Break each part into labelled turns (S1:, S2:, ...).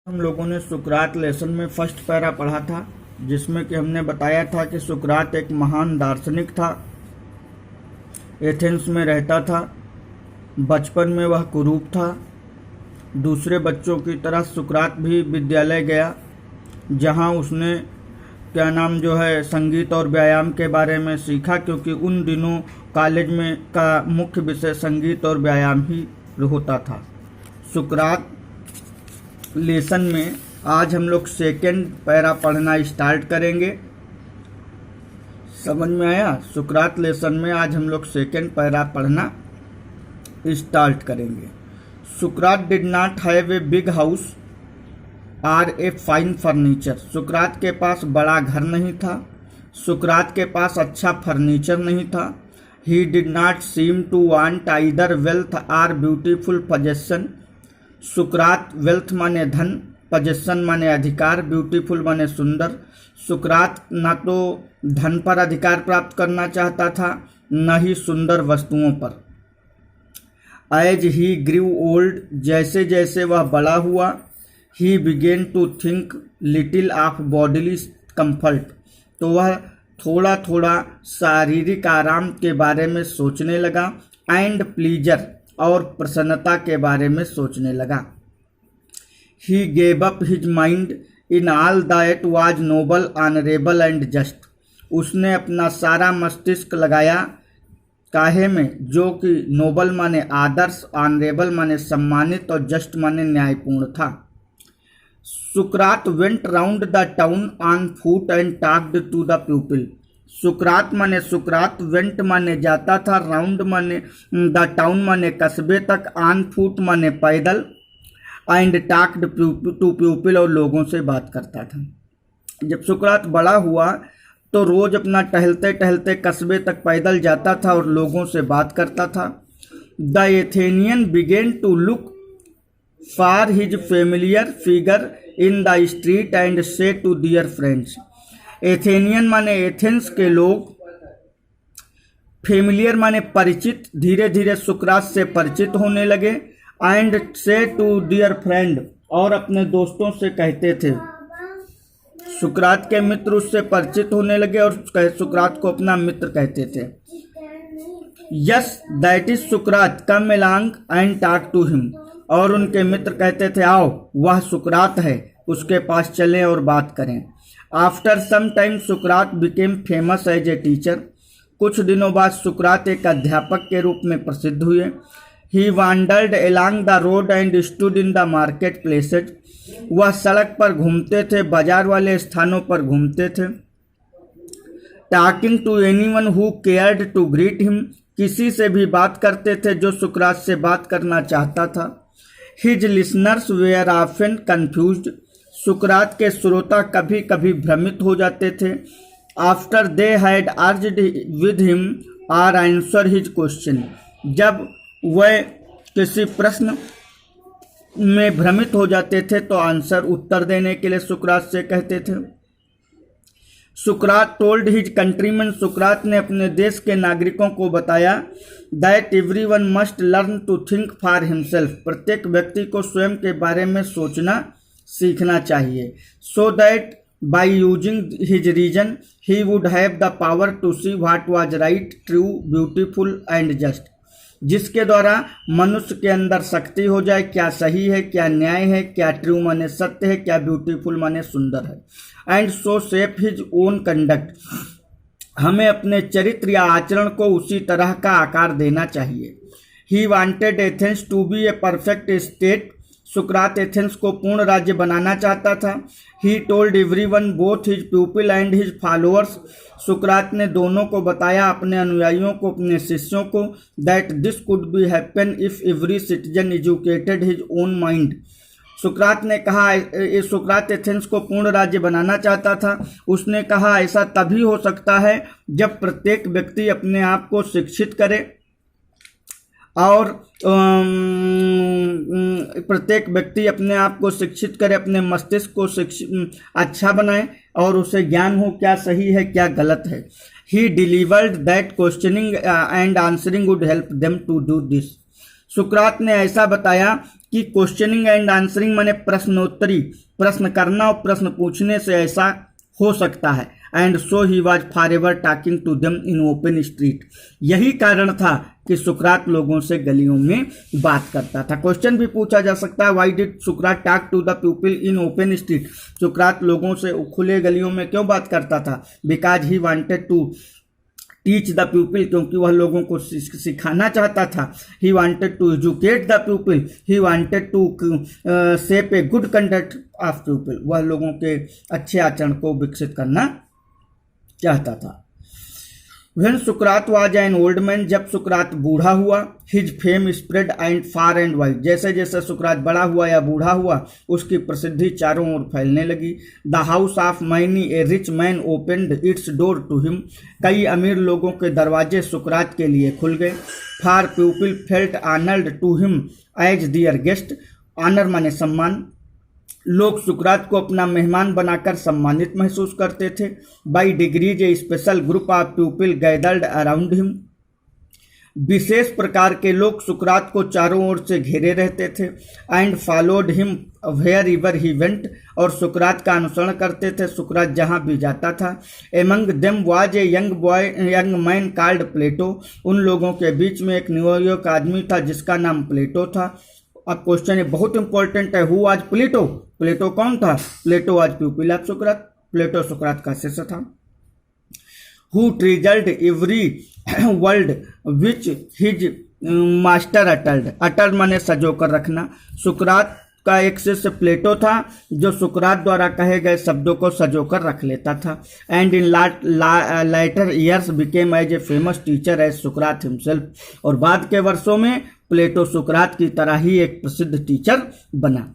S1: हम लोगों ने सुकरात लेसन में फर्स्ट पैरा पढ़ा था, जिसमें कि हमने बताया था कि सुकरात एक महान दार्शनिक था। एथेंस में रहता था। बचपन में वह कुरूप था। दूसरे बच्चों की तरह सुकरात भी विद्यालय गया, जहां उसने संगीत और व्यायाम के बारे में सीखा, क्योंकि उन दिनों कॉलेज में का मुख्य विषय संगीत और व्यायाम ही होता था। सुकरात लेसन में आज हम लोग सेकेंड पैरा पढ़ना स्टार्ट करेंगे। समझ में आया? सुकरात लेसन में आज हम लोग सेकेंड पैरा पढ़ना स्टार्ट करेंगे। सुकरात did not have a big house or a fine furniture. सुकरात के पास बड़ा घर नहीं था। सुकरात के पास अच्छा फर्नीचर नहीं था। He did not seem to want either wealth or beautiful possession. सुकरात वेल्थ माने धन, पोजेसन माने अधिकार, ब्यूटीफुल माने सुंदर। सुकरात ना तो धन पर अधिकार प्राप्त करना चाहता था, न ही सुंदर वस्तुओं पर। एज ही ग्रीव ओल्ड, जैसे जैसे वह बड़ा हुआ, he began to think little of bodily comfort, तो वह थोड़ा थोड़ा शारीरिक आराम के बारे में सोचने लगा, एंड प्लीजर, और प्रसन्नता के बारे में सोचने लगा। He gave up his mind in all that was noble, honourable and just. उसने अपना सारा मस्तिष्क लगाया काहे में, जो कि नोबल माने आदर्श, ऑनरेबल माने सम्मानित, और जस्ट माने न्यायपूर्ण था। सुकरात went round the town on foot and talked to the people. सुकरात माने सुकरात, वेंट माने जाता था, राउंड माने द टाउन माने कस्बे तक, ऑन फूट माने पैदल, एंड टॉक्ड टू पीपल, और लोगों से बात करता था। जब सुकरात बड़ा हुआ तो रोज अपना टहलते टहलते कस्बे तक पैदल जाता था और लोगों से बात करता था। The Athenian began to look for his familiar figure in the street and say to their friends. Athenian माने एथेंस के लोग, फेमिलियर माने परिचित, धीरे धीरे सुकरात से परिचित होने लगे, and say to their friend, और अपने दोस्तों से कहते थे। सुकरात के मित्र उससे परिचित होने लगे और सुकरात को अपना मित्र कहते थे। यस दैट इज सुकरात, come along and talk to him, और उनके मित्र कहते थे, आओ वह सुकरात है, उसके पास चलें और बात करें। आफ्टर सम टाइम सुकरात became famous as a teacher. कुछ दिनों बाद सुकरात एक अध्यापक के रूप में प्रसिद्ध हुए। He wandered along the road and stood in the market places. वह सड़क पर घूमते थे, बाजार वाले स्थानों पर घूमते थे। Talking to anyone who cared to greet him, किसी से भी बात करते थे जो सुकरात से बात करना चाहता था। His listeners were often confused, सुकरात के श्रोता कभी कभी भ्रमित हो जाते थे। After they had argued with him or answered his question, जब वह किसी प्रश्न में भ्रमित हो जाते थे तो आंसर उत्तर देने के लिए सुकरात से कहते थे। सुकरात टोल्ड हिज कंट्रीमैन, सुकरात ने अपने देश के नागरिकों को बताया, that everyone must learn to think for himself, प्रत्येक व्यक्ति को स्वयं के बारे में सोचना सीखना चाहिए। So that by using his reason he would have the power to see what was right, true, beautiful and just, जिसके द्वारा मनुष्य के अंदर शक्ति हो जाए, क्या सही है, क्या न्याय है, क्या ट्रू माने सत्य है, क्या ब्यूटीफुल माने सुंदर है, and so shape his own conduct, हमें अपने चरित्र या आचरण को उसी तरह का आकार देना चाहिए। He wanted Athens to be a perfect state, सुकरात एथेंस को पूर्ण राज्य बनाना चाहता था। He told everyone, both his people and his followers, सुकरात ने दोनों को बताया, अपने अनुयायियों को, अपने शिष्यों को, that this could be happen if every citizen educated his own mind. सुकरात ने कहा, सुकरात एथेंस को पूर्ण राज्य बनाना चाहता था। उसने कहा ऐसा तभी हो सकता है जब प्रत्येक व्यक्ति अपने आप को शिक्षित करे, और प्रत्येक व्यक्ति अपने आप को शिक्षित करे, अपने मस्तिष्क को अच्छा बनाए, और उसे ज्ञान हो क्या सही है क्या गलत है। He delivered that questioning and answering would help them to do this. सुकरात ने ऐसा बताया कि क्वेश्चनिंग एंड आंसरिंग माने प्रश्नोत्तरी, प्रश्न करना और प्रश्न पूछने से ऐसा हो सकता है। And so he was forever talking to them in open street, यही कारण था कि सुकरात लोगों से गलियों में बात करता था। क्वेश्चन भी पूछा जा सकता है, व्हाई डिड सुकरात talk to the people in open street, सुकरात लोगों से खुले गलियों में क्यों बात करता था। Because he wanted to teach the people, क्योंकि वह लोगों को सिखाना चाहता था। He wanted to educate the people, he wanted to shape a good conduct of people, वह लोगों के अच्छे आचरण को विकसित करना चाहता था। When Sukrat was an old man, जब सुकरात बूढ़ा हुआ, his fame spread and far and wide, जैसे जैसे सुकरात बड़ा हुआ या बूढ़ा हुआ उसकी प्रसिद्धि चारों ओर फैलने लगी। The house of many a rich man opened its door to him, कई अमीर लोगों के दरवाजे सुकरात के लिए खुल गए। For people felt honoured to him as their guest, honour माने सम्मान, लोग सुकरात को अपना मेहमान बनाकर सम्मानित महसूस करते थे। By degrees a special group of people gathered around him, विशेष प्रकार के लोग सुकरात को चारों ओर से घेरे रहते थे। And followed him wherever he went, और सुकरात का अनुसरण करते थे सुकरात जहां भी जाता था। Among them was a young man called Plato, उन लोगों के बीच में एक न्यूयॉर्क आदमी था जिसका नाम प्लेटो था। अब क्वेश्चन ये बहुत इंपॉर्टेंट है, हु वाज प्लेटो, प्लेटो कौन था। प्लेटो वाज प्यूपिल ऑफ सुकरात, प्लेटो सुकरात का शिष्य था। Who treasured every word which his master uttered, uttered माने सजोकर रखना, सुकरात का एक शिष्य प्लेटो था जो सुकरात द्वारा कहे गए शब्दों को सजोकर रख लेता था। And in later years became as a famous teacher as सुकरात हिमसेल्फ, और बाद के वर्षों में प्लेटो सुकरात की तरह ही एक प्रसिद्ध टीचर बना।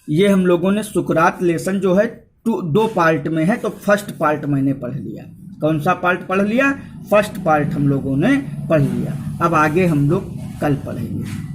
S1: ये हम लोगों ने सुकरात लेसन जो है दो पार्ट में है, तो फर्स्ट पार्ट मैंने पढ़ लिया। कौन सा पार्ट पढ़ लिया, फर्स्ट पार्ट हम लोगों ने पढ़ लिया। अब आगे हम लोग कल पढ़ेंगे।